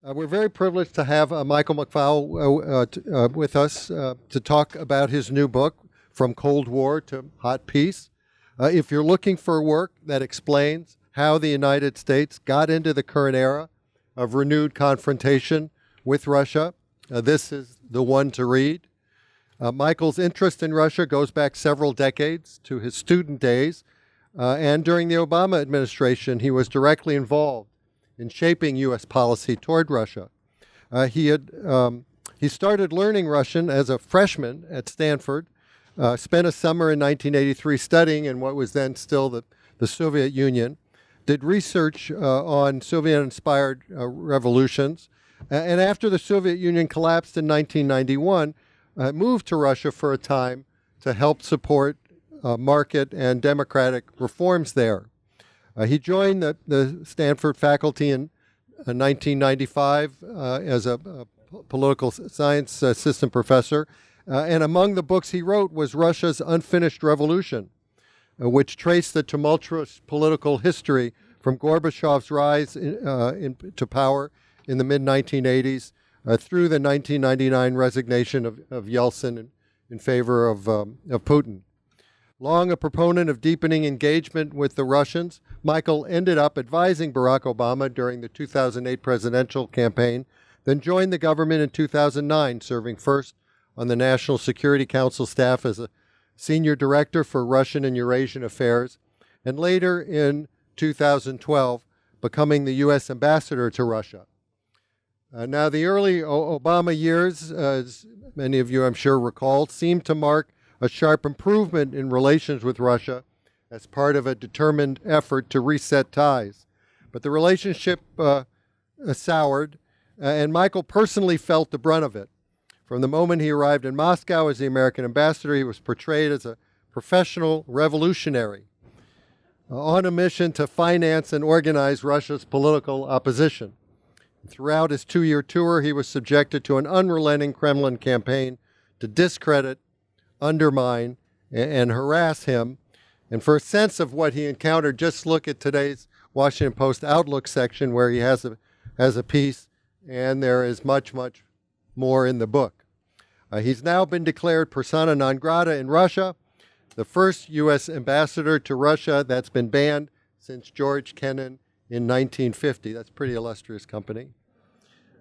We're very privileged to have Michael McFaul with us to talk about his new book, From Cold War to Hot Peace. If you're looking for work that explains how the United States got into the current era of renewed confrontation with Russia, this is the one to read. Michael's interest in Russia goes back several decades to his student days, and during the Obama administration, he was directly involved in shaping U.S. policy toward Russia. He started learning Russian as a freshman at Stanford, spent a summer in 1983 studying in what was then still the Soviet Union, did research on Soviet-inspired revolutions, and after the Soviet Union collapsed in 1991, moved to Russia for a time to help support market and democratic reforms there. He joined the Stanford faculty in 1995 as a political science assistant professor, and among the books he wrote was Russia's Unfinished Revolution, which traced the tumultuous political history from Gorbachev's rise to power in the mid-1980s through the 1999 resignation of Yeltsin in favor of Putin. Long a proponent of deepening engagement with the Russians, Michael ended up advising Barack Obama during the 2008 presidential campaign, then joined the government in 2009, serving first on the National Security Council staff as a senior director for Russian and Eurasian affairs, and later in 2012, becoming the U.S. ambassador to Russia. Now, the early Obama years, as many of you I'm sure recall, seemed to mark a sharp improvement in relations with Russia as part of a determined effort to reset ties. But the relationship soured, and Michael personally felt the brunt of it. From the moment he arrived in Moscow as the American ambassador, he was portrayed as a professional revolutionary on a mission to finance and organize Russia's political opposition. Throughout his two-year tour, he was subjected to an unrelenting Kremlin campaign to discredit, undermine, and harass him. And for a sense of what he encountered, just look at today's Washington Post Outlook section where he has a piece, and there is much, much more in the book. He's now been declared persona non grata in Russia, the first U.S. ambassador to Russia that's been banned since George Kennan in 1950. That's pretty illustrious company.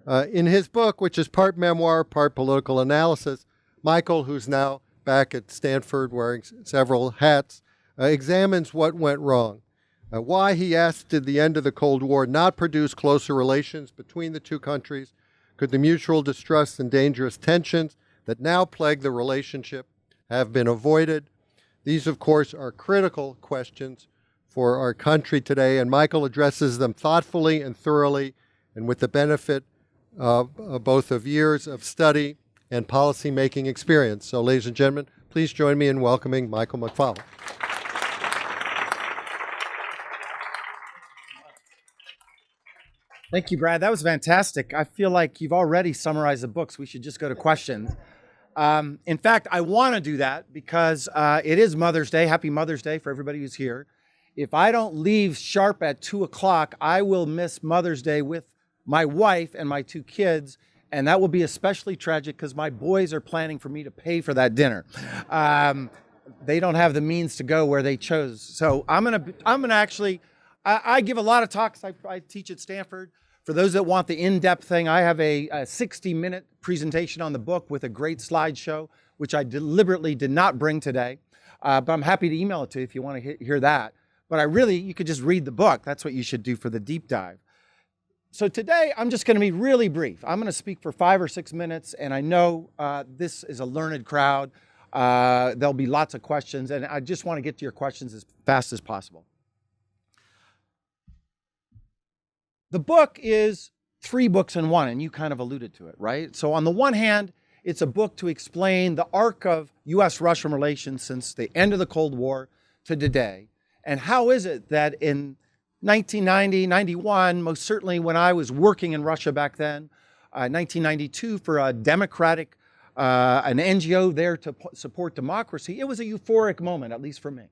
In his book, which is part memoir, part political analysis, Michael, who's now back at Stanford wearing several hats, examines what went wrong, why he asked did the end of the Cold War not produce closer relations between the two countries, could the mutual distrust and dangerous tensions that now plague the relationship have been avoided. These, of course, are critical questions for our country today, and Michael addresses them thoughtfully and thoroughly and with the benefit of both of years of study and policy-making experience. So, ladies and gentlemen, please join me in welcoming Michael McFaul. Thank you, Brad. That was fantastic. I feel like you've already summarized the books. We should just go to questions. In fact, I want to do that because it is Mother's Day. Happy Mother's Day for everybody who's here. If I don't leave sharp at 2 o'clock, I will miss Mother's Day with my wife and my 2 kids, and that will be especially tragic because my boys are planning for me to pay for that dinner. They don't have the means to go where they chose. So I'm gonna actually, I give a lot of talks. I teach at Stanford. For those that want the in-depth thing, I have a 60-minute presentation on the book with a great slideshow, which I deliberately did not bring today. But I'm happy to email it to you if you want to hear that. But you could just read the book. That's what you should do for the deep dive. So today, I'm just going to be really brief. I'm going to speak for 5 or 6 minutes, and I know this is a learned crowd. There'll be lots of questions, and I just want to get to your questions as fast as possible. The book is 3 books in one, and you kind of alluded to it, right? So on the one hand, it's a book to explain the arc of U.S.-Russian relations since the end of the Cold War to today. And how is it that in 1990, 91, most certainly when I was working in Russia back then, 1992 for a democratic, an NGO there to support democracy, it was a euphoric moment, at least for me.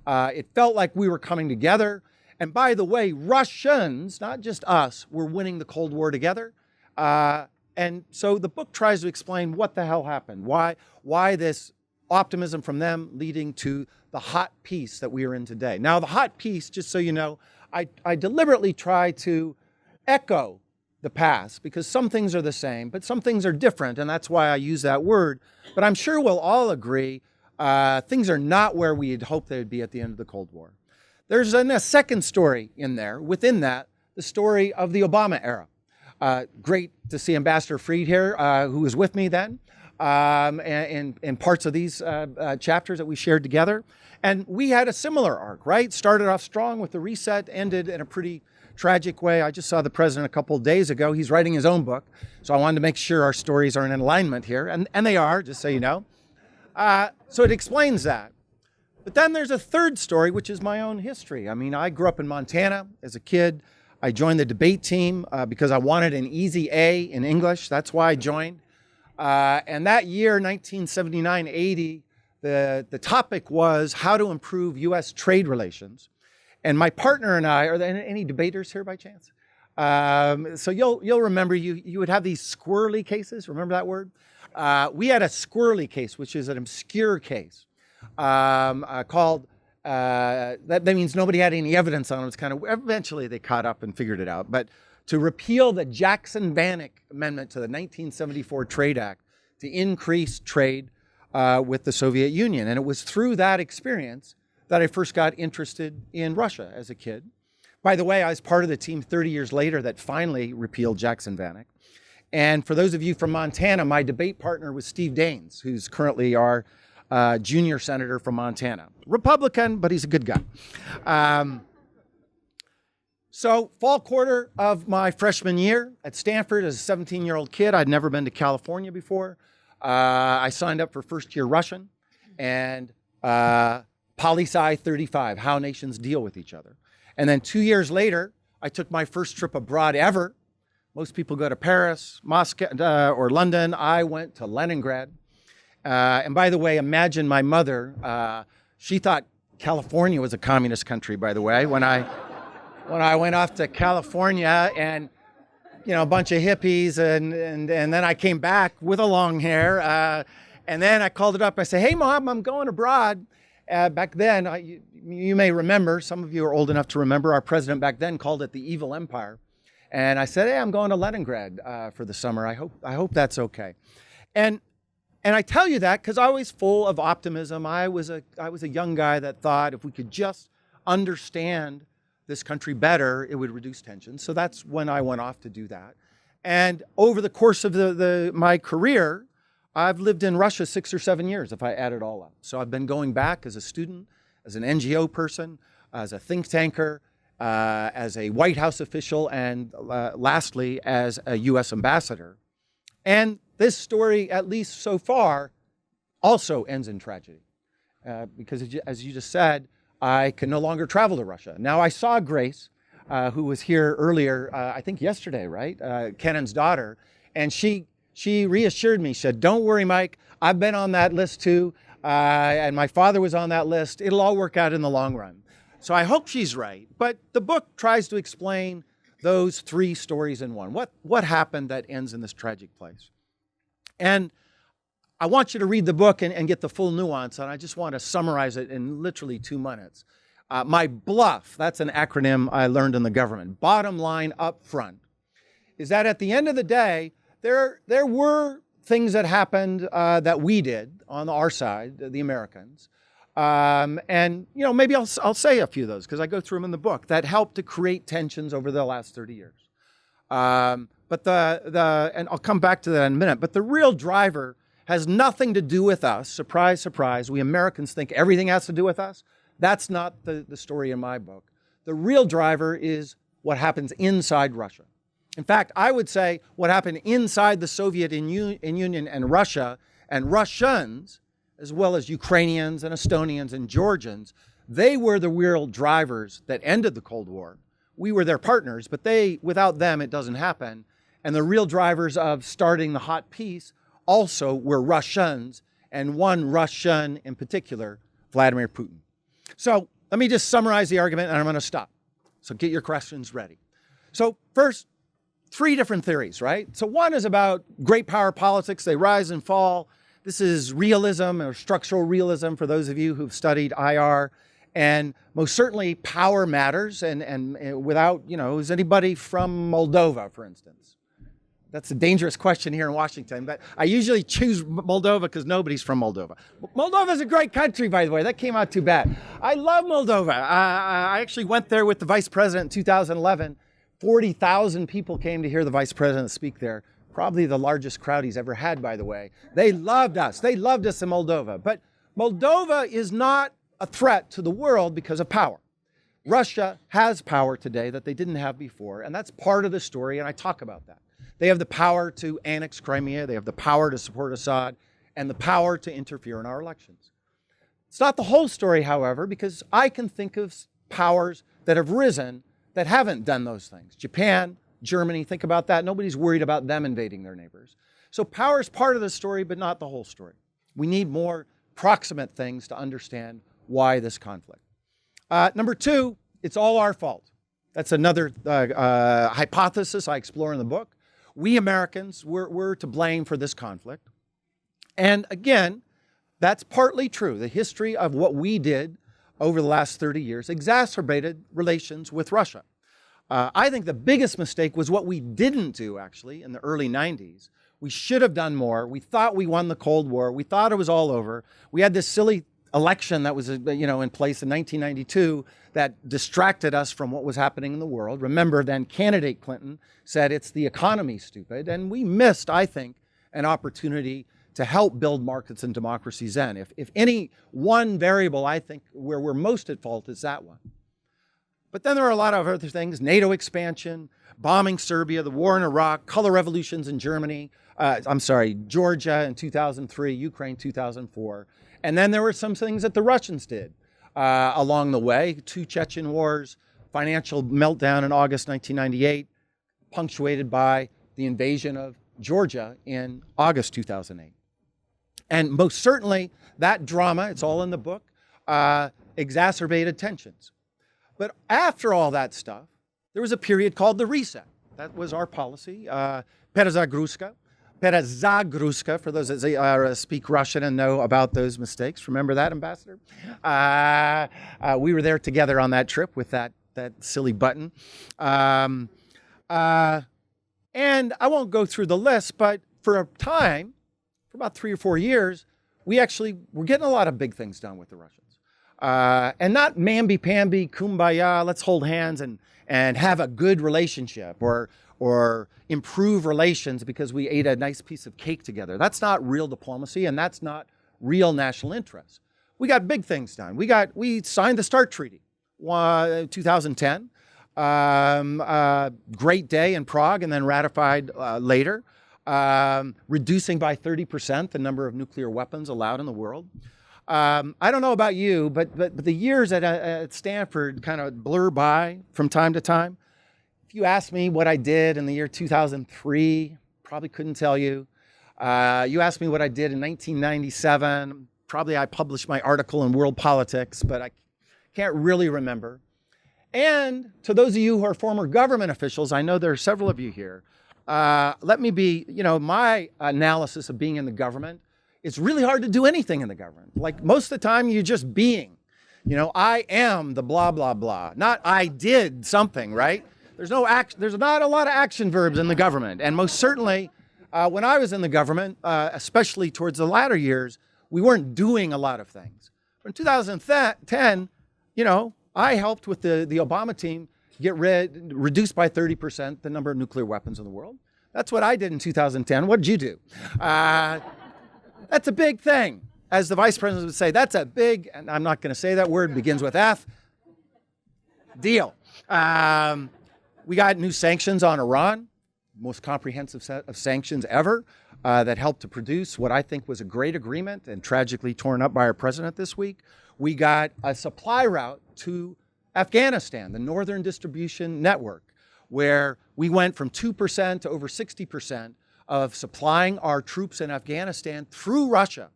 It felt like we were coming together. And by the way, Russians, not just us, were winning the Cold War together. And so the book tries to explain what the hell happened, why this optimism from them leading to the hot peace that we are in today. Now, the hot peace, just so you know, I deliberately try to echo the past because some things are the same, but some things are different, and that's why I use that word. But I'm sure we'll all agree things are not where we had hoped they would be at the end of the Cold War. There's a second story in there, within that, the story of the Obama era. Great to see Ambassador Fried here, who was with me then, in parts of these chapters that we shared together. And we had a similar arc, right? Started off strong with the reset, ended in a pretty tragic way. I just saw the president a couple of days ago. He's writing his own book. So I wanted to make sure our stories are in alignment here. And they are, just so you know. So it explains that. But then there's a third story, which is my own history. I mean, I grew up in Montana as a kid. I joined the debate team because I wanted an easy A in English. That's why I joined. And that year, 1979-80, the topic was how to improve U.S. trade relations. And my partner and I, are there any debaters here by chance? So you'll remember you would have these squirrely cases. Remember that word? We had a squirrely case, which is an obscure case called, that means nobody had any evidence on it. It's kind of, eventually they caught up and figured it out. But to repeal the Jackson-Vanik Amendment to the 1974 Trade Act to increase trade with the Soviet Union. And it was through that experience that I first got interested in Russia as a kid. By the way, I was part of the team 30 years later that finally repealed Jackson-Vanik. And for those of you from Montana, my debate partner was Steve Daines, who's currently our junior senator from Montana. Republican, but he's a good guy. So fall quarter of my freshman year at Stanford as a 17-year-old kid, I'd never been to California before. I signed up for first year Russian and Poli-Sci 35, how nations deal with each other. And then 2 years later, I took my first trip abroad ever. Most people go to Paris, Moscow, or London. I went to Leningrad. And by the way, imagine my mother. She thought California was a communist country, by the way, when I went off to California and, you know, a bunch of hippies. And then I came back with a long hair. And then I called it up. I said, hey, Mom, I'm going abroad. Back then, you may remember, some of you are old enough to remember, our president back then called it the evil empire. And I said, hey, I'm going to Leningrad for the summer. I hope that's okay. And I tell you that because I was full of optimism. I was a young guy that thought if we could just understand this country better, it would reduce tension. So that's when I went off to do that. And over the course of my career, I've lived in Russia 6 or 7 years, if I add it all up. So I've been going back as a student, as an NGO person, as a think tanker, as a White House official, and lastly, as a U.S. ambassador. And this story, at least so far, also ends in tragedy. Because as you just said, I can no longer travel to Russia. Now, I saw Grace, who was here earlier, I think yesterday, right? Kennan's daughter, and she reassured me. She said, don't worry, Mike, I've been on that list too, and my father was on that list. It'll all work out in the long run. So I hope she's right. But the book tries to explain those three stories in one. What happened that ends in this tragic place? And I want you to read the book and get the full nuance, and I just want to summarize it in literally 2 minutes. My BLUF, that's an acronym I learned in the government, bottom line up front, is that at the end of the day, there were things that happened that we did on our side, the Americans. And, you know, maybe I'll say a few of those because I go through them in the book that helped to create tensions over the last 30 years. And I'll come back to that in a minute, but the real driver has nothing to do with us. Surprise, surprise. We Americans think everything has to do with us. That's not the story in my book. The real driver is what happens inside Russia. In fact, I would say what happened inside the Soviet Union and Russia and Russians, as well as Ukrainians and Estonians and Georgians, they were the real drivers that ended the Cold War. We were their partners, but without them, it doesn't happen. And the real drivers of starting the hot peace also were Russians, and one Russian in particular, Vladimir Putin. So let me just summarize the argument, and I'm going to stop. So get your questions ready. So first, three different theories, right? So one is about great power politics. They rise and fall. This is realism or structural realism for those of you who've studied IR. And most certainly power matters. And without, is anybody from Moldova, for instance? That's a dangerous question here in Washington, but I usually choose Moldova because nobody's from Moldova. Moldova is a great country, by the way. That came out too bad. I love Moldova. I actually went there with the vice president in 2011. 40,000 people came to hear the vice president speak there. Probably the largest crowd he's ever had, by the way. They loved us. They loved us in Moldova. But Moldova is not a threat to the world because of power. Russia has power today that they didn't have before, and that's part of the story, and I talk about that. They have the power to annex Crimea, they have the power to support Assad, and the power to interfere in our elections. It's not the whole story, however, because I can think of powers that have risen that haven't done those things. Japan, Germany, think about that. Nobody's worried about them invading their neighbors. So power is part of the story, but not the whole story. We need more proximate things to understand why this conflict. Number two, it's all our fault. That's another hypothesis I explore in the book. We Americans, we're to blame for this conflict. And again, that's partly true. The history of what we did over the last 30 years exacerbated relations with Russia. I think the biggest mistake was what we didn't do, actually, in the early 90s. We should have done more. We thought we won the Cold War. We thought it was all over. We had this silly election that was in place in 1992 that distracted us from what was happening in the world. Remember, then candidate Clinton said it's the economy, stupid. And we missed, I think, an opportunity to help build markets and democracies then. If any one variable, I think, where we're most at fault is that one. But then there are a lot of other things: NATO expansion, bombing Serbia, the war in Iraq, color revolutions in Georgia in 2003, Ukraine 2004. And then there were some things that the Russians did along the way: 2 Chechen wars, financial meltdown in August 1998, punctuated by the invasion of Georgia in August 2008. And most certainly that drama, it's all in the book, exacerbated tensions. But after all that stuff, there was a period called the reset. That was our policy. Перезагрузка, for those that speak Russian and know about those mistakes. Remember that, Ambassador? We were there together on that trip with that silly button. And I won't go through the list, but for a time, for about 3 or 4 years, we actually were getting a lot of big things done with the Russians. And not mamby-pamby, kumbaya, let's hold hands and have a good relationship or improve relations because we ate a nice piece of cake together. That's not real diplomacy, and that's not real national interest. We got big things done. We signed the START Treaty, 2010. Great day in Prague, and then ratified later, reducing by 30% the number of nuclear weapons allowed in the world. I don't know about you, but the years at Stanford kind of blur by from time to time. If you asked me what I did in the year 2003, probably couldn't tell you. You asked me what I did in 1997, probably I published my article in World Politics, but I can't really remember. And to those of you who are former government officials, I know there are several of you here, let me be, my analysis of being in the government, it's really hard to do anything in the government. Like most of the time, you're just being. I am the blah, blah, blah. Not I did something, right? There's not a lot of action verbs in the government. And most certainly, when I was in the government, especially towards the latter years, we weren't doing a lot of things. But in 2010, I helped with the Obama team reduce by 30% the number of nuclear weapons in the world. That's what I did in 2010. What did you do? That's a big thing. As the vice president would say, that's a big, and I'm not going to say that word, begins with F, deal. We got new sanctions on Iran, most comprehensive set of sanctions ever, that helped to produce what I think was a great agreement and tragically torn up by our president this week. We got a supply route to Afghanistan, the Northern Distribution Network, where we went from 2% to over 60% of supplying our troops in Afghanistan through Russia,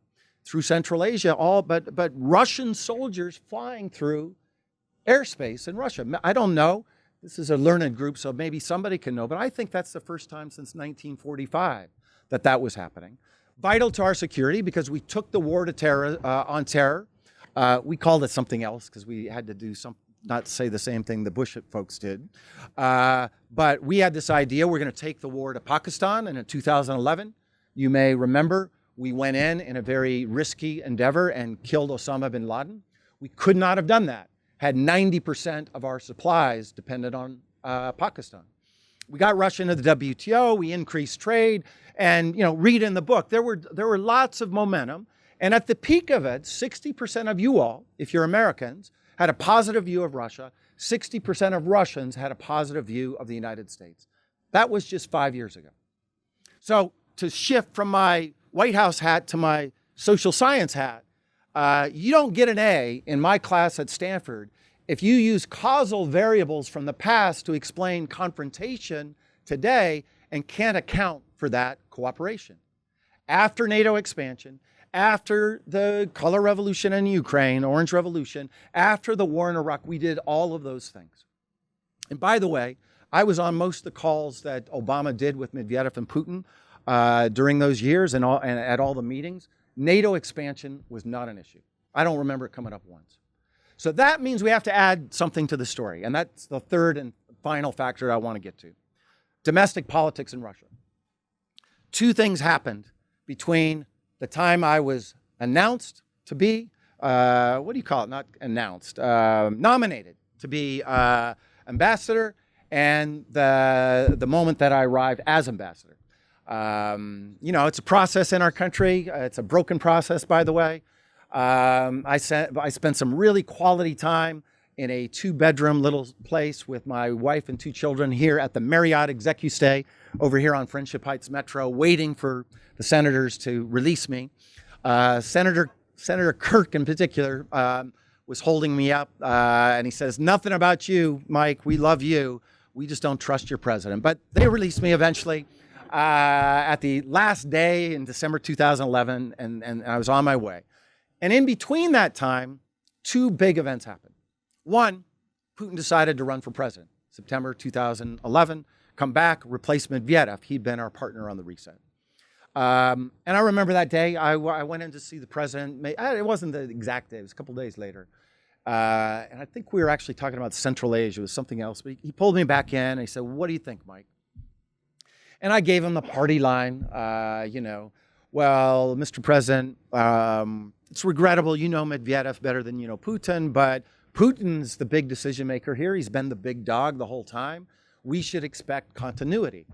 through Central Asia, but Russian soldiers flying through airspace in Russia. I don't know. This is a learned group, so maybe somebody can know, but I think that's the first time since 1945 that that was happening. Vital to our security because we took the war to terror, on terror. We called it something else because we had to do something, not say the same thing the Bush folks did. But we had this idea, we're going to take the war to Pakistan, and in 2011, you may remember, we went in a very risky endeavor and killed Osama bin Laden. We could not have done that had 90% of our supplies depended on Pakistan. We got Russia into the WTO, we increased trade, and read in the book, there were lots of momentum. And at the peak of it, 60% of you all, if you're Americans, had a positive view of Russia. 60% of Russians had a positive view of the United States. That was just 5 years ago. So to shift from my White House hat to my social science hat, you don't get an A in my class at Stanford if you use causal variables from the past to explain confrontation today and can't account for that cooperation. After NATO expansion, after the color revolution in Ukraine, Orange Revolution, after the war in Iraq, we did all of those things. And by the way, I was on most of the calls that Obama did with Medvedev and Putin during those years and at all the meetings. NATO expansion was not an issue. I don't remember it coming up once. So that means we have to add something to the story. And that's the third and final factor I want to get to. Domestic politics in Russia. Two things happened between the time I was announced to be, what do you call it? Not announced, nominated to be ambassador and the moment that I arrived as ambassador. It's a process in our country. It's a broken process, by the way. I spent some really quality time in a 2-bedroom little place with my wife and 2 children here at the Marriott Execustay over here on Friendship Heights Metro, waiting for the senators to release me. Senator Kirk in particular was holding me up and he says, "Nothing about you, Mike. We love you. We just don't trust your president." But they released me eventually at the last day in December 2011, and I was on my way. And in between that time, 2 big events happened. One, Putin decided to run for president. September 2011, come back, replace Medvedev. He'd been our partner on the reset. And I remember that day, I went in to see the president. It wasn't the exact day, it was a couple days later. And I think we were actually talking about Central Asia, it was something else. But he pulled me back in and he said, "What do you think, Mike?" And I gave him the party line, "Well, Mr. President, it's regrettable, you know Medvedev better than you know Putin, but Putin's the big decision maker here. He's been the big dog the whole time. We should expect continuity."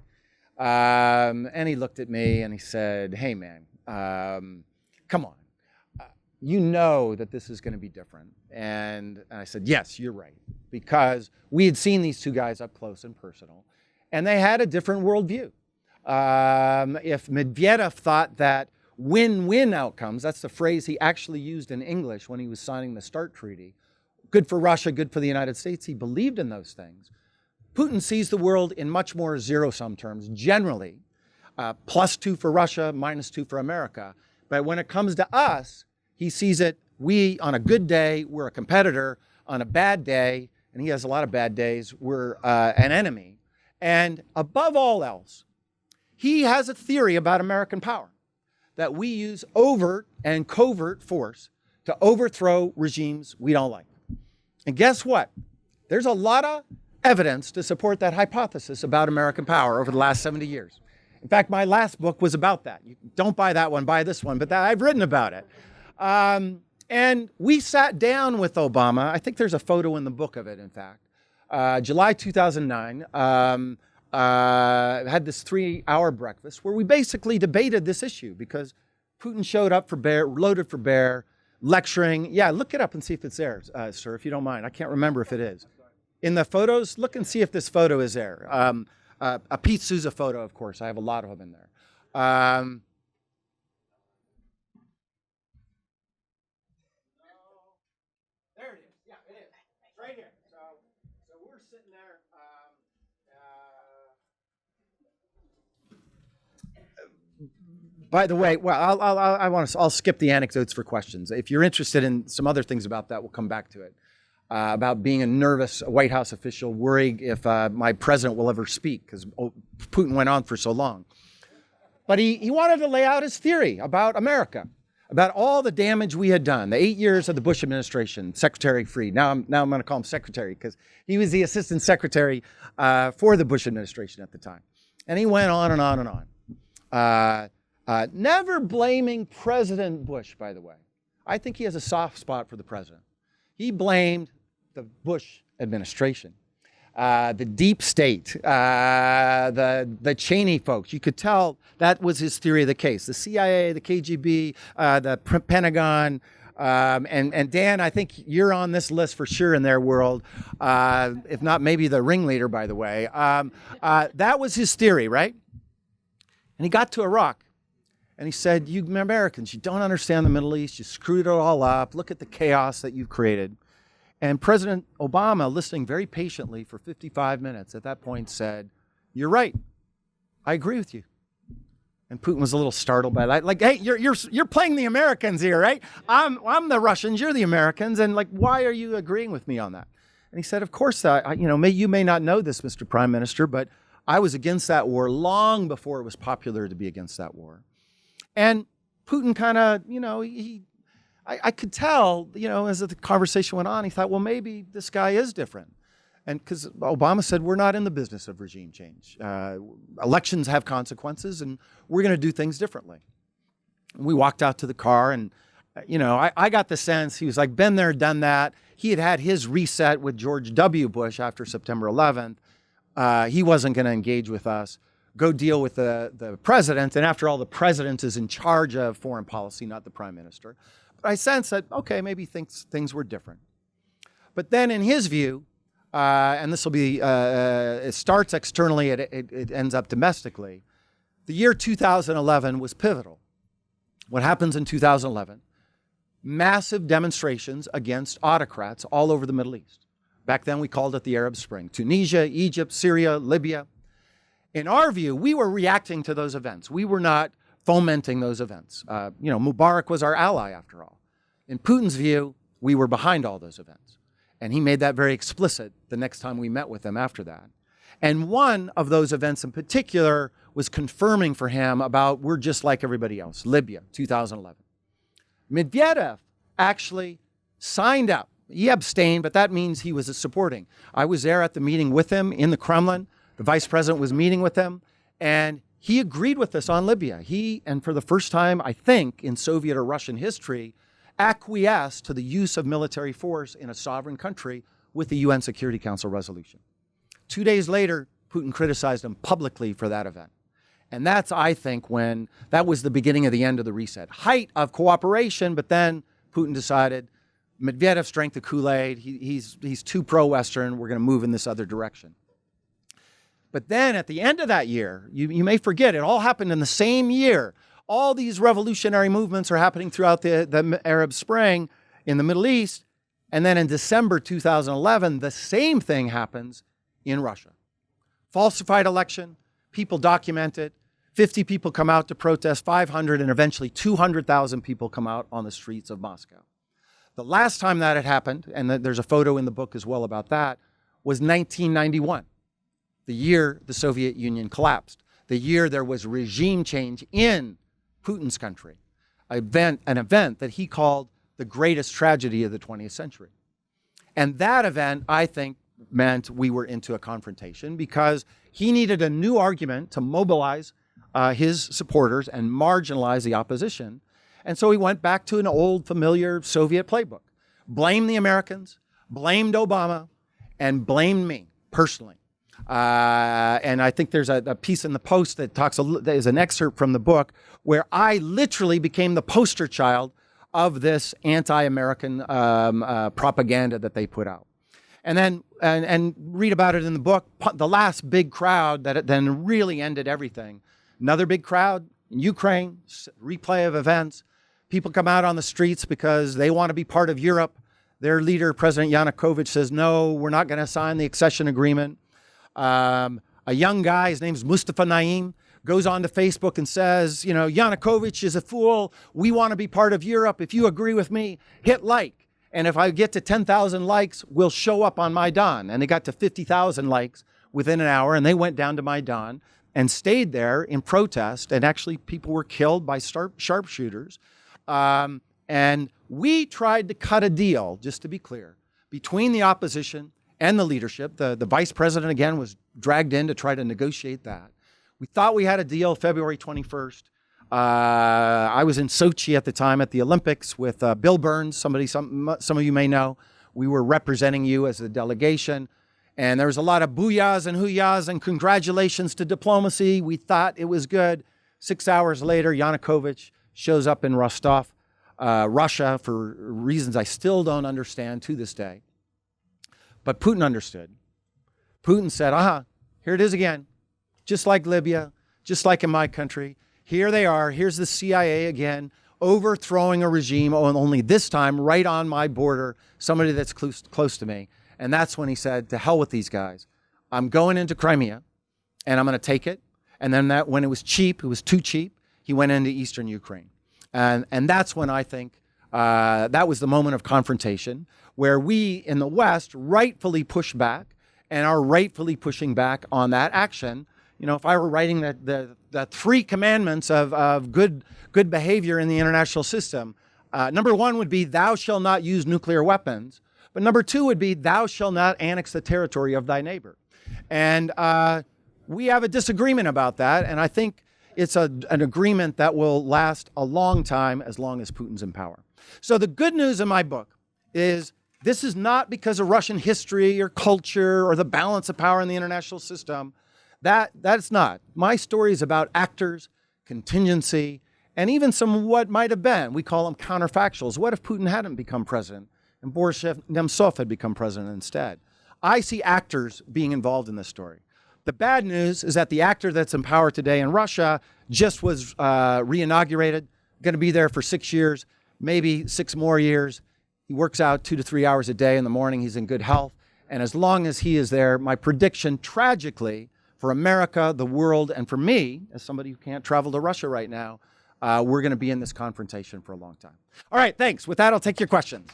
And he looked at me and he said, "Hey man, come on. You know that this is going to be different." And I said, "Yes, you're right." Because we had seen these 2 guys up close and personal, and they had a different worldview. If Medvedev thought that win-win outcomes, that's the phrase he actually used in English when he was signing the START Treaty, good for Russia, good for the United States, he believed in those things. Putin sees the world in much more zero-sum terms, generally, +2 for Russia, -2 for America. But when it comes to us, he sees it, on a good day, we're a competitor. On a bad day, and he has a lot of bad days, we're an enemy. And above all else, he has a theory about American power, that we use overt and covert force to overthrow regimes we don't like. And guess what? There's a lot of evidence to support that hypothesis about American power over the last 70 years. In fact, my last book was about that. You don't buy that one, buy this one, but I've written about it. And we sat down with Obama. I think there's a photo in the book of it, in fact. July 2009, had this 3-hour breakfast where we basically debated this issue because Putin showed up for bear, loaded for bear, lecturing. Yeah, look it up and see if it's there, sir, if you don't mind. I can't remember if it is. In the photos, look and see if this photo is there. A Pete Souza photo, of course. I have a lot of them in there. There it is. Yeah, it is. It's right here. So we're sitting there. By the way, well, I'll skip the anecdotes for questions. If you're interested in some other things about that, we'll come back to it. about being a nervous White House official, worried if my president will ever speak, because Putin went on for so long. But he wanted to lay out his theory about America, about all the damage we had done, the 8 years of the Bush administration, Secretary Freed. Now I'm going to call him Secretary, because he was the assistant secretary for the Bush administration at the time. And he went on and on and on. Never blaming President Bush, by the way. I think he has a soft spot for the president. He blamed the Bush administration, the deep state, the Cheney folks. You could tell that was his theory of the case. The CIA, the KGB, the Pentagon, and Dan, I think you're on this list for sure in their world, if not maybe the ringleader, by the way. That was his theory, right? And he got to Iraq. And he said, you Americans, you don't understand the Middle East. You screwed it all up. Look at the chaos that you've created. And President Obama, listening very patiently for 55 minutes, at that point said, you're right. I agree with you. And Putin was a little startled by that. Like, hey, you're playing the Americans here, right? I'm the Russians, you're the Americans. And like, why are you agreeing with me on that? And he said, of course, you may not know this, Mr. Prime Minister, but I was against that war long before it was popular to be against that war. And Putin kind of, I could tell, as the conversation went on, he thought, well, maybe this guy is different. And because Obama said, we're not in the business of regime change. Elections have consequences, and we're going to do things differently. And we walked out to the car, and, I got the sense he was like, been there, done that. He had had his reset with George W. Bush after September 11th. He wasn't going to engage with us. Go deal with the president. And after all, the president is in charge of foreign policy, not the prime minister. But I sensed that, okay, maybe things were different. But then in his view, and this will be, it starts externally, it ends up domestically. The year 2011 was pivotal. What happens in 2011? Massive demonstrations against autocrats all over the Middle East. Back then we called it the Arab Spring. Tunisia, Egypt, Syria, Libya. In our view, we were reacting to those events. We were not fomenting those events. Mubarak was our ally, after all. In Putin's view, we were behind all those events. And he made that very explicit the next time we met with him after that. And one of those events in particular was confirming for him about we're just like everybody else, Libya, 2011. Medvedev actually signed up. He abstained, but that means he was supporting. I was there at the meeting with him in the Kremlin. The vice president was meeting with him, and he agreed with us on Libya. He, and for the first time, I think, in Soviet or Russian history, acquiesced to the use of military force in a sovereign country with the UN Security Council resolution. 2 days later, Putin criticized him publicly for that event. And that's, I think, when that was the beginning of the end of the reset. Height of cooperation, but then Putin decided Medvedev's drank the Kool-Aid. He's too pro-Western. We're going to move in this other direction. But then at the end of that year, you may forget, it all happened in the same year. All these revolutionary movements are happening throughout the Arab Spring in the Middle East. And then in December 2011, the same thing happens in Russia. Falsified election, people document it, 50 people come out to protest, 500, and eventually 200,000 people come out on the streets of Moscow. The last time that had happened, and there's a photo in the book as well about that, was 1991. The year the Soviet Union collapsed, the year there was regime change in Putin's country, an event that he called the greatest tragedy of the 20th century. And that event, I think, meant we were into a confrontation because he needed a new argument to mobilize his supporters and marginalize the opposition. And so he went back to an old, familiar Soviet playbook. Blamed the Americans, blamed Obama, and blamed me personally. And I think there's a piece in the Post that that is an excerpt from the book where I literally became the poster child of this anti-American propaganda that they put out. And then and read about it in the book. The last big crowd that then really ended everything. Another big crowd in Ukraine, replay of events. People come out on the streets because they want to be part of Europe. Their leader, President Yanukovych, says, no, we're not going to sign the accession agreement. A young guy, his name's Mustafa Naim, goes on to Facebook and says, Yanukovych is a fool. We want to be part of Europe. If you agree with me, hit like. And if I get to 10,000 likes, we'll show up on Maidan. And they got to 50,000 likes within an hour, and they went down to Maidan and stayed there in protest. And actually, people were killed by sharpshooters. And we tried to cut a deal, just to be clear, between the opposition and the leadership. The vice president, again, was dragged in to try to negotiate that. We thought we had a deal February 21st. I was in Sochi at the time at the Olympics with Bill Burns, some of you may know. We were representing you as the delegation. And there was a lot of booyahs and hooyahs and congratulations to diplomacy. We thought it was good. 6 hours later, Yanukovych shows up in Rostov, Russia, for reasons I still don't understand to this day. But Putin understood. Putin said, here it is again. Just like Libya, just like in my country. Here they are. Here's the CIA again, overthrowing a regime, only this time right on my border, somebody that's close to me. And that's when he said, to hell with these guys. I'm going into Crimea, and I'm going to take it. And then when it was cheap, it was too cheap, he went into eastern Ukraine. And that's when I think that was the moment of confrontation, where we in the West rightfully push back and are rightfully pushing back on that action. You know, if I were writing the three commandments of good behavior in the international system, number one would be, thou shalt not use nuclear weapons. But number two would be, thou shalt not annex the territory of thy neighbor. And we have a disagreement about that. And I think it's an agreement that will last a long time, as long as Putin's in power. So the good news in my book is, this is not because of Russian history or culture or the balance of power in the international system. That's not. My story is about actors, contingency, and even some what might have been. We call them counterfactuals. What if Putin hadn't become president and Boris Nemtsov had become president instead? I see actors being involved in this story. The bad news is that the actor that's in power today in Russia just was re-inaugurated, going to be there for 6 years, maybe 6 more years. He works out 2 to 3 hours a day in the morning. He's in good health. And as long as he is there, my prediction, tragically, for America, the world, and for me, as somebody who can't travel to Russia right now, we're going to be in this confrontation for a long time. All right, thanks. With that, I'll take your questions.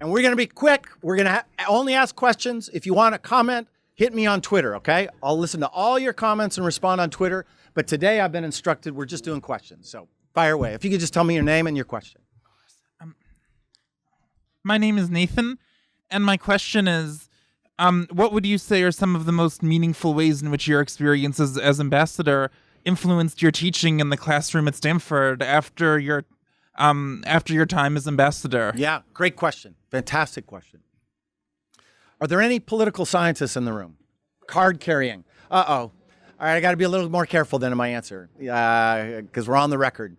And we're going to be quick. We're going to only ask questions. If you want to comment, hit me on Twitter, okay? I'll listen to all your comments and respond on Twitter. But today I've been instructed we're just doing questions. So fire away. If you could just tell me your name and your question. My name is Nathan, and my question is, what would you say are some of the most meaningful ways in which your experiences as ambassador influenced your teaching in the classroom at Stanford after your time as ambassador? Yeah, great question. Fantastic question. Are there any political scientists in the room? Card carrying. Uh-oh. All right, I got to be a little more careful then in my answer, because we're on the record.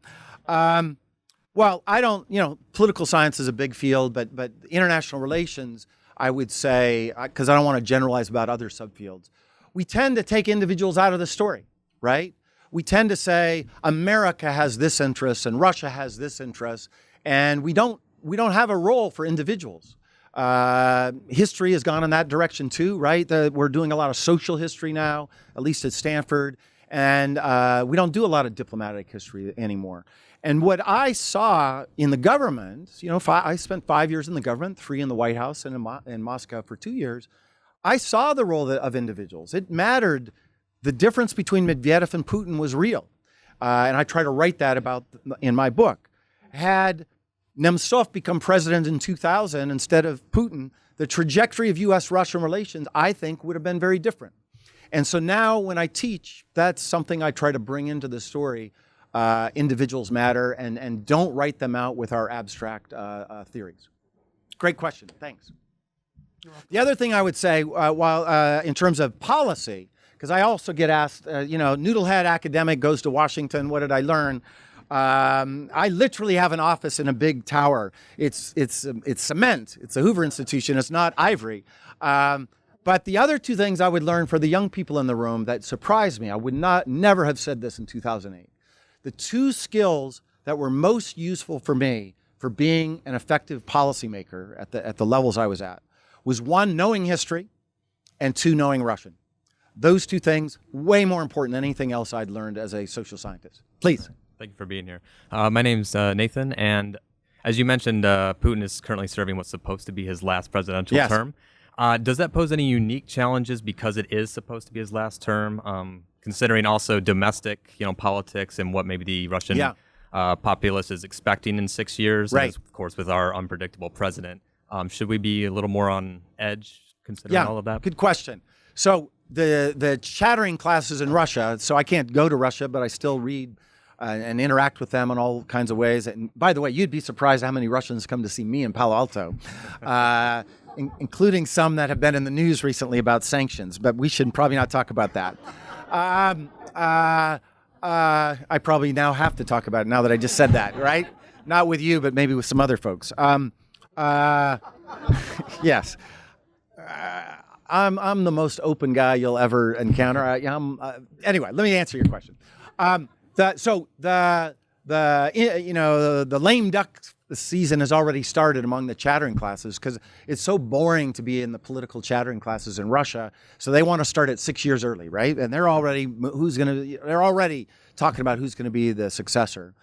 Well, I don't, political science is a big field, but international relations, I would say, because I don't want to generalize about other subfields, we tend to take individuals out of the story, right? We tend to say America has this interest and Russia has this interest, and we don't have a role for individuals. History has gone in that direction too, right? We're doing a lot of social history now, at least at Stanford, and we don't do a lot of diplomatic history anymore. And what I saw in the government, I spent 5 years in the government, 3 in the White House and in Moscow for 2 years. I saw the role of individuals. It mattered. The difference between Medvedev and Putin was real. And I try to write that about in my book. Had Nemtsov become president in 2000 instead of Putin, the trajectory of U.S. Russian relations, I think, would have been very different. And so now when I teach, that's something I try to bring into the story. Individuals matter, and don't write them out with our abstract theories. Great question. Thanks. The other thing I would say, while in terms of policy, because I also get asked, noodlehead academic goes to Washington, what did I learn? I literally have an office in a big tower. It's cement. It's a Hoover Institution. It's not ivory. But the other two things I would learn for the young people in the room that surprised me, I would never have said this in 2008. The two skills that were most useful for me for being an effective policymaker at the levels I was at was, one, knowing history, and two, knowing Russian. those two things, way more important than anything else I'd learned as a social scientist. Please. Thank you for being here. My name's Nathan, and as you mentioned, Putin is currently serving what's supposed to be his last presidential Yes. term. Does that pose any unique challenges because it is supposed to be his last term, considering also domestic, politics and what maybe the Russian populace is expecting in 6 years? Right. And of course, with our unpredictable president, should we be a little more on edge considering all of that? Good question. So the chattering classes in Russia, so I can't go to Russia, but I still read and interact with them in all kinds of ways. And by the way, you'd be surprised how many Russians come to see me in Palo Alto, including some that have been in the news recently about sanctions, but we should probably not talk about that. I probably now have to talk about it now that I just said that, right? Not with you, but maybe with some other folks. Yes. I'm the most open guy you'll ever encounter. Anyway, let me answer your question. The lame duck season has already started among the chattering classes because it's so boring to be in the political chattering classes in Russia. So they want to start it 6 years early, right? And they're already talking about who's going to be the successor.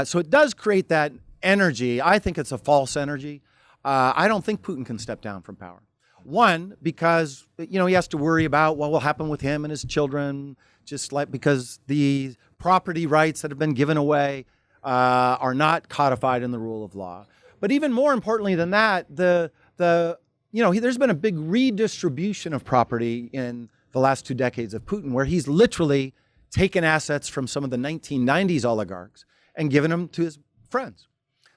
So it does create that energy. I think it's a false energy. I don't think Putin can step down from power. One, because he has to worry about what will happen with him and his children, just like because the property rights that have been given away are not codified in the rule of law. But even more importantly than that, there's been a big redistribution of property in the last 2 decades of Putin, where he's literally taken assets from some of the 1990s oligarchs and given them to his friends.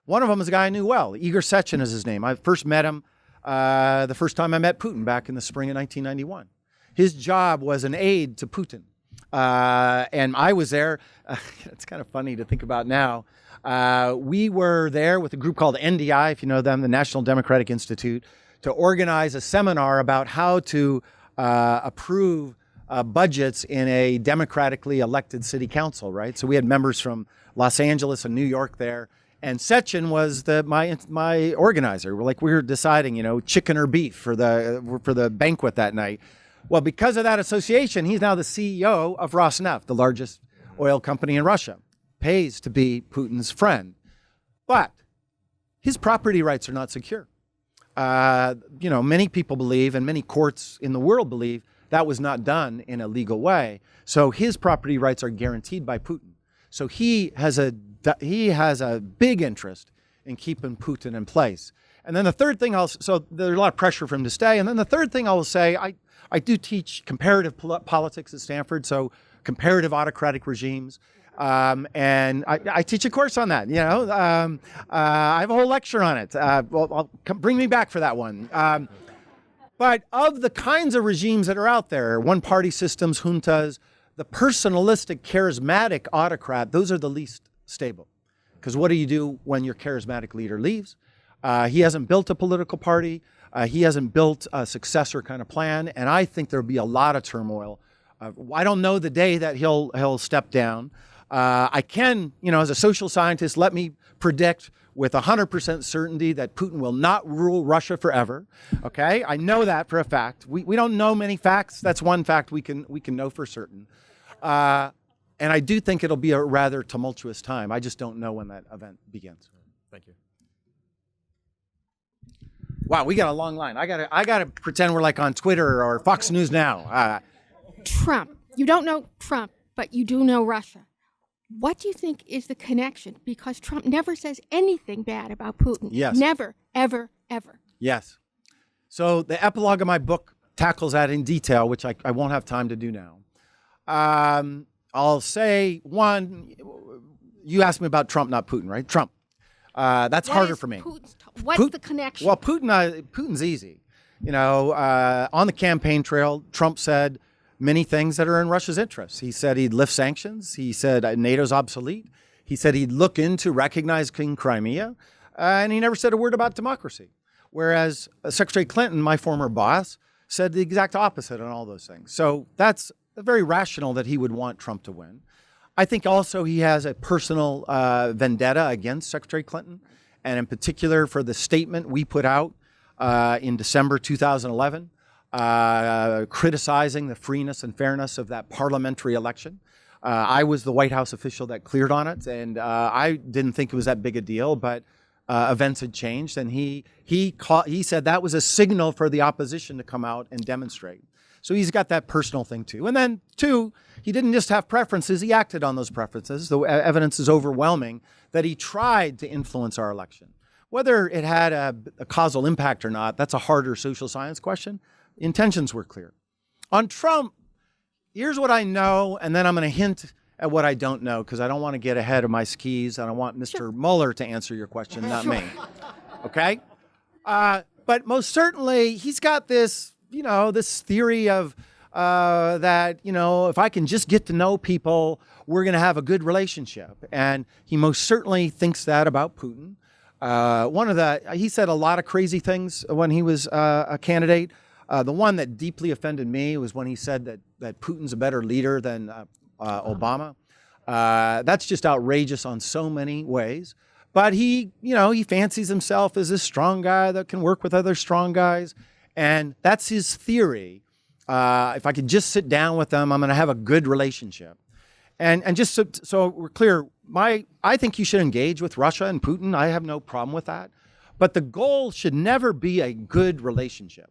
One of them is a guy I knew well. Igor Sechin is his name. I first met him the first time I met Putin back in the spring of 1991. His job was an aide to Putin. And I was there. It's kind of funny to think about now. We were there with a group called NDI, if you know them, the National Democratic Institute, to organize a seminar about how to approve budgets in a democratically elected city council, right? So we had members from Los Angeles and New York there. And Sechin was my organizer. We were deciding, chicken or beef for the banquet that night. Well, because of that association, he's now the CEO of Rosneft, the largest oil company in Russia. Pays to be Putin's friend. But his property rights are not secure. Many people believe, and many courts in the world believe, that was not done in a legal way. So his property rights are guaranteed by Putin. So he has a big interest in keeping Putin in place. And then the third thing so there's a lot of pressure for him to stay. And then the third thing I will say, I do teach comparative politics at Stanford, so comparative autocratic regimes. And I teach a course on that, I have a whole lecture on it. Bring me back for that one. But of the kinds of regimes that are out there, one-party systems, juntas, the personalistic, charismatic autocrat, those are the least stable. Because what do you do when your charismatic leader leaves? He hasn't built a political party. He hasn't built a successor kind of plan. And I think there'll be a lot of turmoil. I don't know the day that he'll step down. I can, as a social scientist, let me predict with 100% certainty that Putin will not rule Russia forever. Okay, I know that for a fact. We don't know many facts. That's one fact we can know for certain. And I do think it'll be a rather tumultuous time. I just don't know when that event begins. Thank you. Wow, we got a long line. I gotta pretend we're like on Twitter or Fox News Now. Trump. You don't know Trump, but you do know Russia. What do you think is the connection? Because Trump never says anything bad about Putin. Yes. Never, ever, ever. Yes. So the epilogue of my book tackles that in detail, which I won't have time to do now. I'll say, one, you asked me about Trump, not Putin, right? Trump. That's harder for me. What's the connection? Well, Putin's easy. On the campaign trail, Trump said many things that are in Russia's interests. He said he'd lift sanctions. He said NATO's obsolete. He said he'd look into recognizing Crimea. And he never said a word about democracy. Whereas Secretary Clinton, my former boss, said the exact opposite on all those things. So that's very rational that he would want Trump to win. I think also he has a personal vendetta against Secretary Clinton, and in particular for the statement we put out in December 2011 criticizing the freeness and fairness of that parliamentary election. I was the White House official that cleared on it, and I didn't think it was that big a deal, but events had changed, and he said that was a signal for the opposition to come out and demonstrate. So he's got that personal thing too. And then two, he didn't just have preferences, he acted on those preferences. The evidence is overwhelming that he tried to influence our election. Whether it had a causal impact or not, that's a harder social science question. Intentions were clear. On Trump, here's what I know, and then I'm going to hint at what I don't know, because I don't want to get ahead of my skis, and I want Mr. Mueller to answer your question, not me. Okay? But most certainly, he's got this, this theory of that, if I can just get to know people, we're going to have a good relationship. And he most certainly thinks that about Putin. He said a lot of crazy things when he was a candidate. The one that deeply offended me was when he said that Putin's a better leader than Obama. That's just outrageous on so many ways. But he fancies himself as this strong guy that can work with other strong guys. And that's his theory. If I could just sit down with them, I'm going to have a good relationship. And just so we're clear, I think you should engage with Russia and Putin. I have no problem with that. But the goal should never be a good relationship.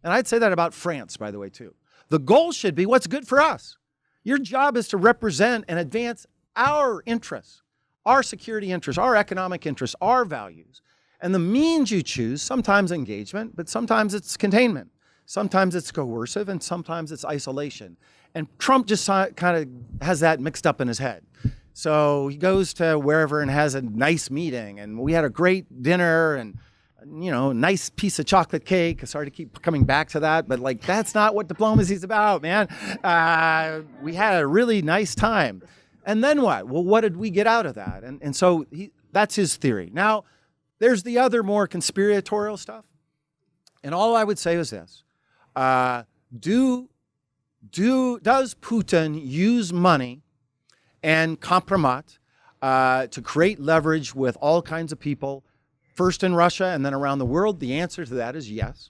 And I'd say that about France, by the way, too. The goal should be what's good for us. Your job is to represent and advance our interests, our security interests, our economic interests, our values. And the means you choose, sometimes engagement, but sometimes it's containment. Sometimes it's coercive, and sometimes it's isolation. And Trump just kind of has that mixed up in his head. So he goes to wherever and has a nice meeting, and we had a great dinner and nice piece of chocolate cake. Sorry to keep coming back to that, but that's not what diplomacy's about, man. We had a really nice time. And then what? Well, what did we get out of that? And so that's his theory. Now, there's the other more conspiratorial stuff. And all I would say is this. Does Putin use money and compromat to create leverage with all kinds of people, first in Russia and then around the world? The answer to that is yes.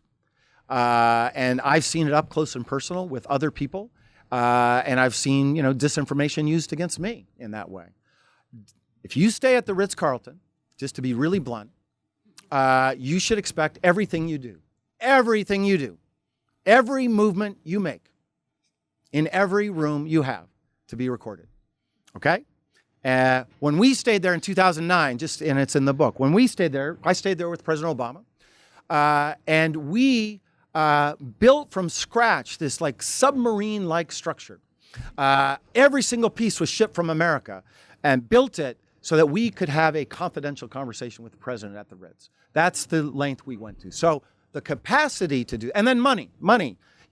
And I've seen it up close and personal with other people. And I've seen, disinformation used against me in that way. If you stay at the Ritz-Carlton, just to be really blunt, you should expect everything you do, every movement you make, in every room you have, to be recorded. Okay? When we stayed there in 2009, and it's in the book, when we stayed there, I stayed there with President Obama, and we built from scratch this submarine-like structure. Every single piece was shipped from America and built it so that we could have a confidential conversation with the president at the Ritz. That's the length we went to. So the capacity to do, and then money.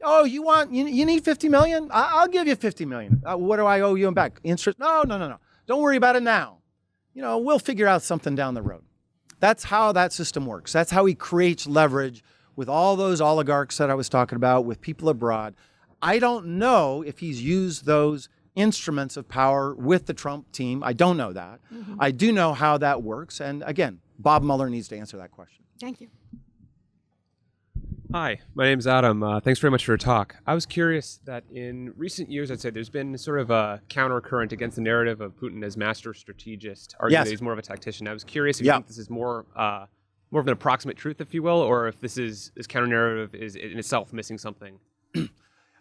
Oh, you need 50 million? I'll give you 50 million. What do I owe you back? Interest? No. Don't worry about it now. We'll figure out something down the road. That's how that system works. That's how he creates leverage with all those oligarchs that I was talking about, with people abroad. I don't know if he's used those instruments of power with the Trump team. I don't know that. Mm-hmm. I do know how that works. And again, Bob Mueller needs to answer that question. Thank you. Hi, my name's Adam. Thanks very much for your talk. I was curious that in recent years, I'd say there's been sort of a countercurrent against the narrative of Putin as master strategist, arguing that he's more of a tactician. I was curious if you think this is more of an approximate truth, if you will, or if this counter-narrative is in itself missing something.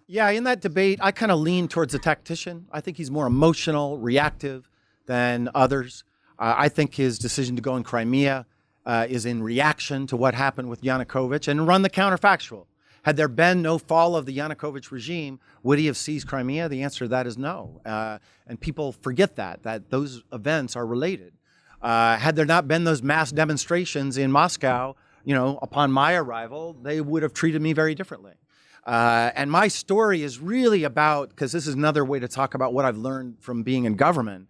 Yeah, in that debate, I kind of lean towards the tactician. I think he's more emotional, reactive than others. I think his decision to go in Crimea is in reaction to what happened with Yanukovych and run the counterfactual. Had there been no fall of the Yanukovych regime, would he have seized Crimea? The answer to that is no. And people forget that those events are related. Had there not been those mass demonstrations in Moscow, upon my arrival, they would have treated me very differently. And my story is really about, because this is another way to talk about what I've learned from being in government.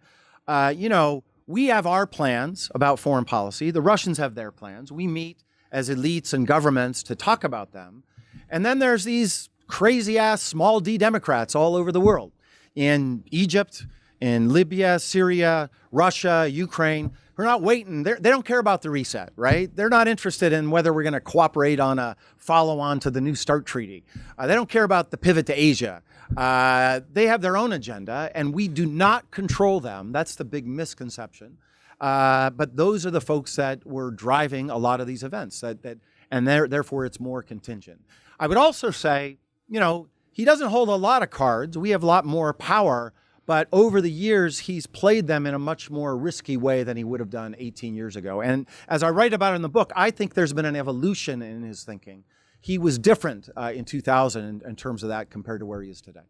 We have our plans about foreign policy. The Russians have their plans. We meet as elites and governments to talk about them. And then there's these crazy-ass small d Democrats all over the world, in Egypt, in Libya, Syria, Russia, Ukraine, who are not waiting. They don't care about the reset, right? They're not interested in whether we're going to cooperate on a follow-on to the New START treaty. They don't care about the pivot to Asia. They have their own agenda, and we do not control them. That's the big misconception. But those are the folks that were driving a lot of these events, and therefore it's more contingent. I would also say, he doesn't hold a lot of cards. We have a lot more power, but over the years, he's played them in a much more risky way than he would have done 18 years ago. And as I write about in the book, I think there's been an evolution in his thinking. He was different in 2000 in terms of that compared to where he is today.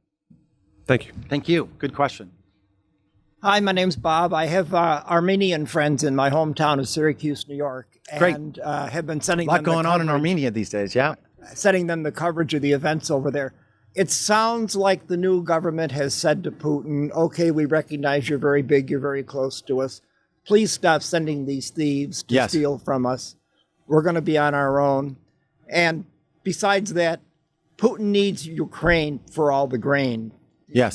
Thank you. Thank you. Good question. Hi, my name's Bob. I have Armenian friends in my hometown of Syracuse, New York, and have been sending A lot them going the on in coverage- Armenia these days, yeah. sending them the coverage of the events over there. It sounds like the new government has said to Putin, okay, we recognize you're very big, you're very close to us. Please stop sending these thieves to steal from us. We're going to be on our own. And besides that, Putin needs Ukraine for all the grain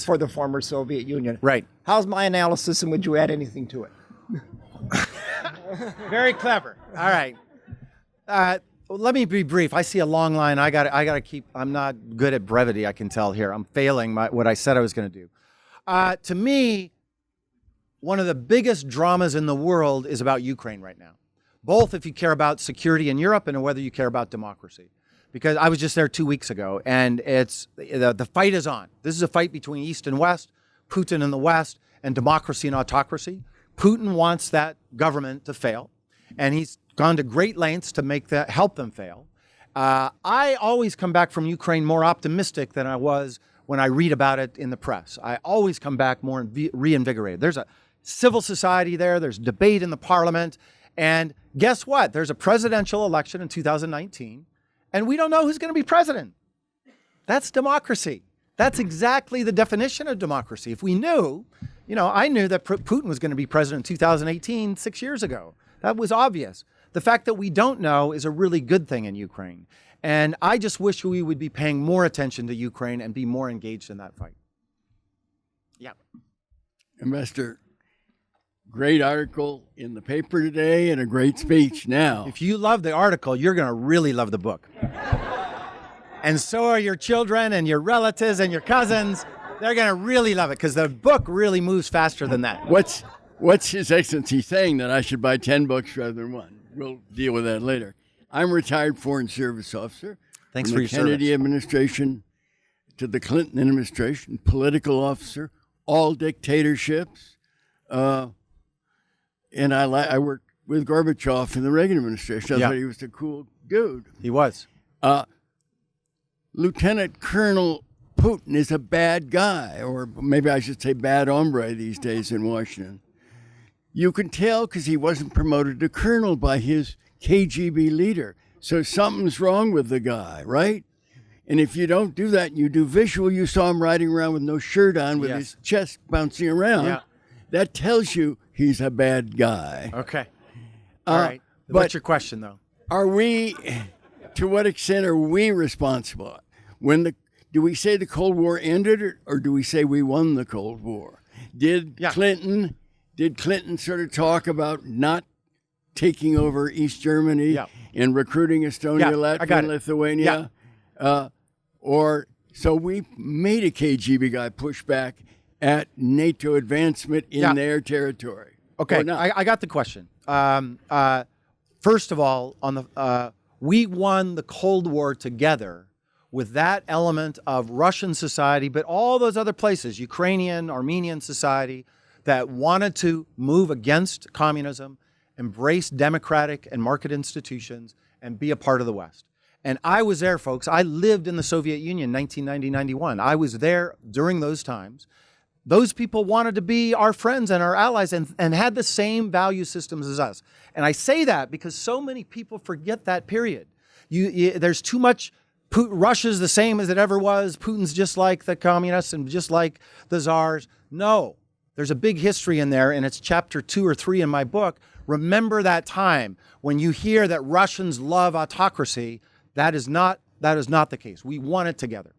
for the former Soviet Union. Right. How's my analysis, and would you add anything to it? Very clever. All right. Let me be brief. I see a long line. I got to keep. I'm not good at brevity. I can tell here. I'm failing what I said I was going to do. To me, one of the biggest dramas in the world is about Ukraine right now. Both if you care about security in Europe and whether you care about democracy. Because I was just there 2 weeks ago, and it's the fight is on. This is a fight between East and West, Putin in the West, and democracy and autocracy. Putin wants that government to fail, and he's gone to great lengths to help them fail. I always come back from Ukraine more optimistic than I was when I read about it in the press. I always come back more reinvigorated. There's a civil society there. There's debate in the parliament. And guess what? There's a presidential election in 2019, and we don't know who's going to be president. That's democracy. That's exactly the definition of democracy. If we knew, I knew that Putin was going to be president in 2018, 6 years ago. That was obvious. The fact that we don't know is a really good thing in Ukraine. And I just wish we would be paying more attention to Ukraine and be more engaged in that fight. Yeah. Ambassador, great article in the paper today and a great speech now. If you love the article, you're going to really love the book. And so are your children and your relatives and your cousins. They're going to really love it because the book really moves faster than that. What's His Excellency saying that I should buy 10 books rather than one? We'll deal with that later. I'm a retired Foreign Service officer. Thanks from for your the Kennedy service. administration to the Clinton administration, political officer, all dictatorships. And I worked with Gorbachev in the Reagan administration. I thought he was a cool dude. He was. Lieutenant Colonel Putin is a bad guy, or maybe I should say bad hombre these days in Washington. You can tell because he wasn't promoted to colonel by his KGB leader. So something's wrong with the guy, right? And if you don't do that and you do visual, you saw him riding around with no shirt on with his chest bouncing around. Yeah. That tells you he's a bad guy. Okay. All right. What's your question, though? To what extent are we responsible? Do we say the Cold War ended, or do we say we won the Cold War? Did Clinton sort of talk about not taking over East Germany and recruiting Estonia, Latvia, and Lithuania? So we made a KGB guy push back at NATO advancement in their territory. Okay, I got the question. First of all, we won the Cold War together with that element of Russian society, but all those other places, Ukrainian, Armenian society, that wanted to move against communism, embrace democratic and market institutions, and be a part of the West. And I was there, folks. I lived in the Soviet Union, 1990-91. I was there during those times. Those people wanted to be our friends and our allies and had the same value systems as us. And I say that because so many people forget that period. There's too much. Russia's the same as it ever was. Putin's just like the communists and just like the czars. No, there's a big history in there, and it's chapter 2 or 3 in my book. Remember that time when you hear that Russians love autocracy. That is not the case. We won it together.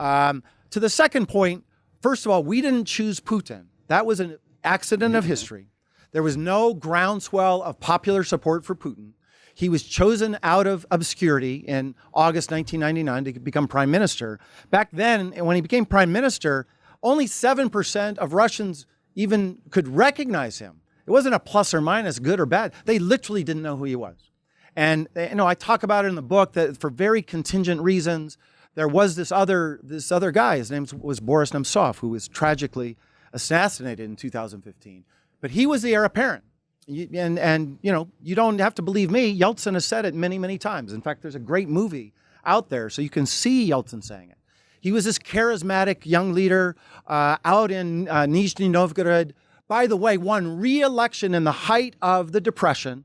To the second point, first of all, we didn't choose Putin. That was an accident of history. There was no groundswell of popular support for Putin. He was chosen out of obscurity in August 1999 to become prime minister. Back then, when he became prime minister, only 7% of Russians even could recognize him. It wasn't a plus or minus, good or bad. They literally didn't know who he was. And I talk about it in the book that for very contingent reasons, there was this other guy. His name was Boris Nemtsov, who was tragically assassinated in 2015. But he was the heir apparent. And you don't have to believe me. Yeltsin has said it many, many times. In fact, there's a great movie out there, so you can see Yeltsin saying it. He was this charismatic young leader out in Nizhny Novgorod. By the way, won re-election in the height of the Depression.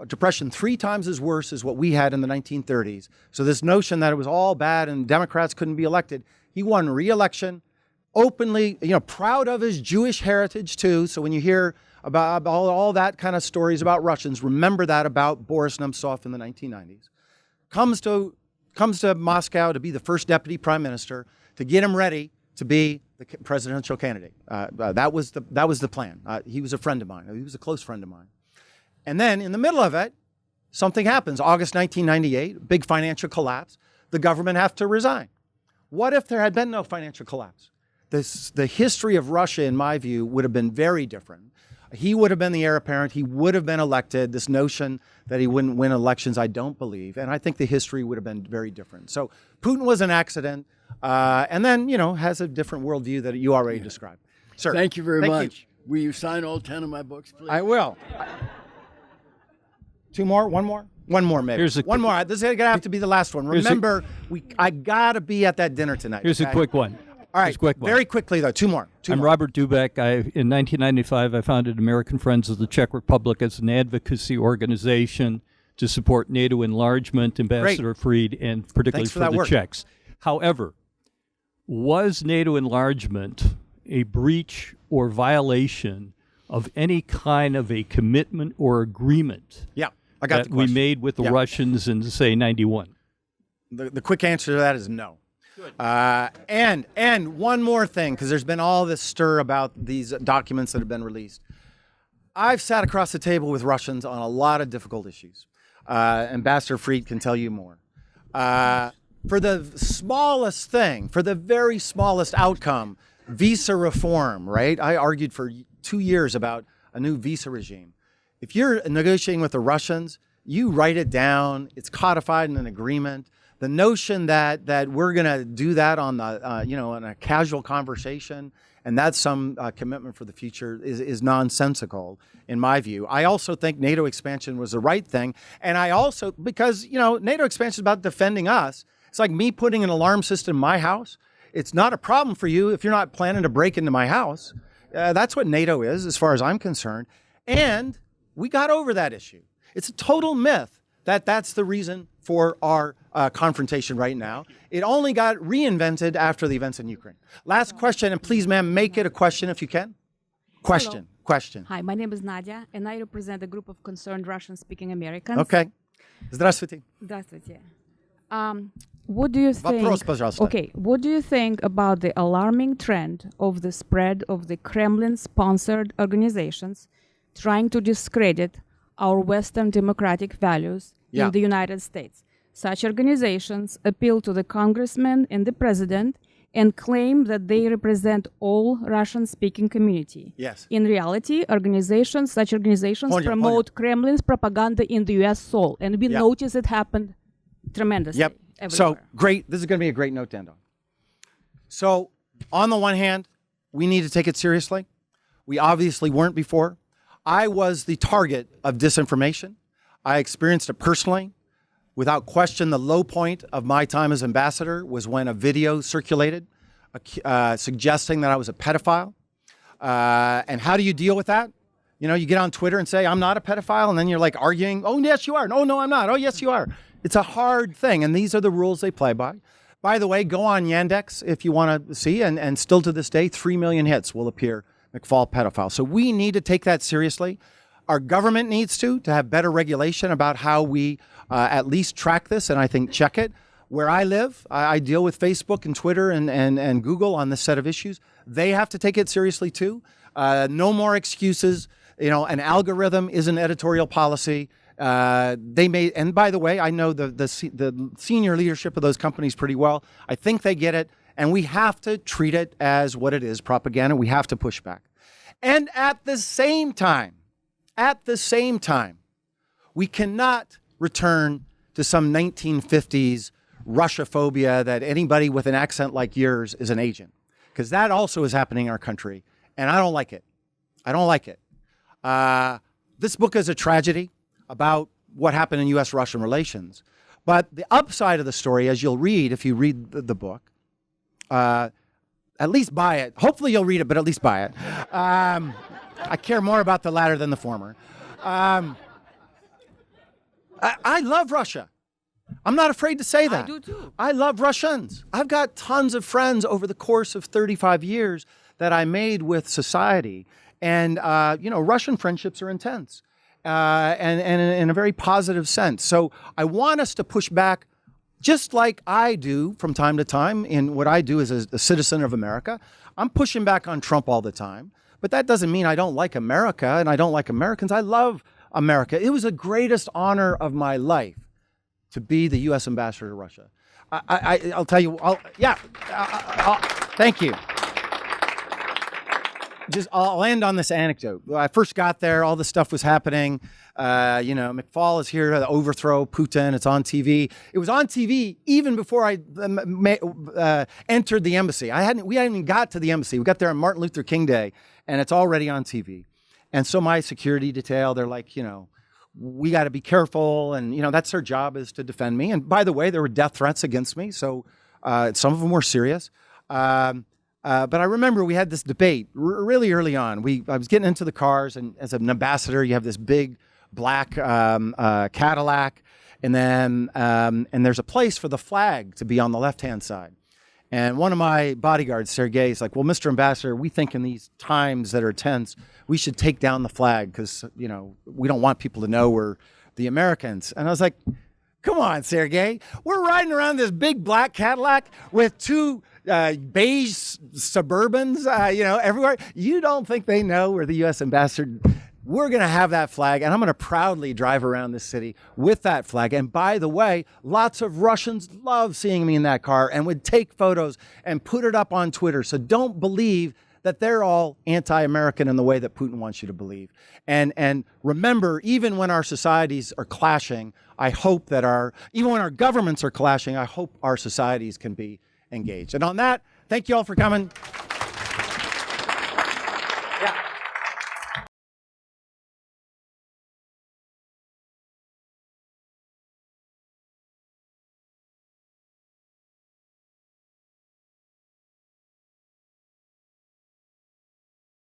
Depression 3 times as worse as what we had in the 1930s. So this notion that it was all bad and Democrats couldn't be elected, he won re-election, openly, proud of his Jewish heritage too. So when you hear about all that kind of stories about Russians, remember that about Boris Nemtsov in the 1990s. Comes to Moscow to be the first deputy prime minister, to get him ready to be the presidential candidate. That was the plan. He was a friend of mine. He was a close friend of mine. And then in the middle of it, something happens. August 1998, big financial collapse. The government have to resign. What if there had been no financial collapse? The history of Russia, in my view, would have been very different. He would have been the heir apparent. He would have been elected. This notion that he wouldn't win elections, I don't believe. And I think the history would have been very different. So Putin was an accident, and then, has a different worldview that you already described. Sir. Thank you very much. You. Will you sign all 10 of my books, please? I will. 2 more? 1 more? 1 more, maybe. One more. This is going to have to be the last one. Remember, I got to be at that dinner tonight. Here's a quick one. All right, very quickly, though. 2 more. I'm Robert Dubek. In 1995, I founded American Friends of the Czech Republic as an advocacy organization to support NATO enlargement, Ambassador Fried, and particularly for the Czechs. However, was NATO enlargement a breach or violation of any kind of a commitment or agreement I got that we made with the Russians in, say, 91? The quick answer to that is no. And one more thing, because there's been all this stir about these documents that have been released. I've sat across the table with Russians on a lot of difficult issues. Ambassador Fried can tell you more. For the smallest thing, for the very smallest outcome, visa reform, right? I argued for 2 years about a new visa regime. If you're negotiating with the Russians, you write it down. It's codified in an agreement. The notion that we're going to do that on the in a casual conversation and that's some commitment for the future is nonsensical in my view. I also think NATO expansion was the right thing, and I also because NATO expansion is about defending us. It's like me putting an alarm system in my house. It's not a problem for you if you're not planning to break into my house. That's what NATO is, as far as I'm concerned. And we got over that issue. It's a total myth that that's the reason for our confrontation right now. It only got reinvented after the events in Ukraine. Last question, and please, ma'am, make it a question if you can. Question. Hello. Question. Hi, my name is Nadia, and I represent a group of concerned Russian-speaking Americans. Okay. Здравствуйте. Здравствуйте. What do you think? Вопрос, пожалуйста. Okay. What do you think about the alarming trend of the spread of the Kremlin-sponsored organizations trying to discredit our Western democratic values in the United States? Such organizations appeal to the congressman and the president and claim that they represent all Russian-speaking community. Yes. In reality, such organizations promote Kremlin's propaganda in the U.S. soul, and we notice it happened tremendously. Yep. Everywhere. So great. This is going to be a great note to end on. So on the one hand, we need to take it seriously. We obviously weren't before. I was the target of disinformation. I experienced it personally. Without question, the low point of my time as ambassador was when a video circulated suggesting that I was a pedophile. And how do you deal with that? You get on Twitter and say, I'm not a pedophile, and then you're like arguing, oh, yes, you are. No, I'm not. Oh, yes, you are. It's a hard thing, and these are the rules they play by. By the way, go on Yandex if you want to see, and still to this day, 3 million hits will appear McFaul pedophile. So we need to take that seriously. Our government needs to have better regulation about how we at least track this and I think check it. Where I live, I deal with Facebook and Twitter and Google on this set of issues. They have to take it seriously too. No more excuses. an algorithm is an editorial policy. They may, and by the way, I know the senior leadership of those companies pretty well. I think they get it, and we have to treat it as what it is, propaganda. We have to push back. And at the same time, we cannot return to some 1950s Russophobia that anybody with an accent like yours is an agent, because that also is happening in our country, and I don't like it. This book is a tragedy about what happened in U.S. Russian relations. But the upside of the story, as you'll read if you read the book, at least buy it. Hopefully you'll read it, but at least buy it. I care more about the latter than the former. I love Russia. I'm not afraid to say that. I do too. I love Russians. I've got tons of friends over the course of 35 years that I made with society. And, Russian friendships are intense and in a very positive sense. So I want us to push back just like I do from time to time in what I do as a citizen of America. I'm pushing back on Trump all the time. But that doesn't mean I don't like America and I don't like Americans. I love America. It was the greatest honor of my life to be the U.S. ambassador to Russia. I'll tell you, thank you. I'll end on this anecdote. When I first got there, all this stuff was happening. McFaul is here to overthrow Putin. It's on TV. It was on TV even before I entered the embassy. We hadn't even got to the embassy. We got there on Martin Luther King Day, and it's already on TV. And so my security detail, they're like, we got to be careful, and that's their job, is to defend me. And by the way, there were death threats against me, so some of them were serious. But I remember we had this debate really early on. I was getting into the cars, and as an ambassador, you have this big black Cadillac, and then and there's a place for the flag to be on the left-hand side. And one of my bodyguards, Sergei, is like, well, Mr. Ambassador, we think in these times that are tense, we should take down the flag because, we don't want people to know we're the Americans. And I was like, come on, Sergei. We're riding around this big black Cadillac with two beige Suburbans, everywhere. You don't think they know we're the U.S. ambassador? We're going to have that flag, and I'm going to proudly drive around this city with that flag. And by the way, lots of Russians love seeing me in that car and would take photos and put it up on Twitter. So don't believe that they're all anti-American in the way that Putin wants you to believe. And remember, even when our societies are clashing, I hope that even when our governments are clashing, I hope our societies can be engaged. And on that, thank you all for coming. Yeah.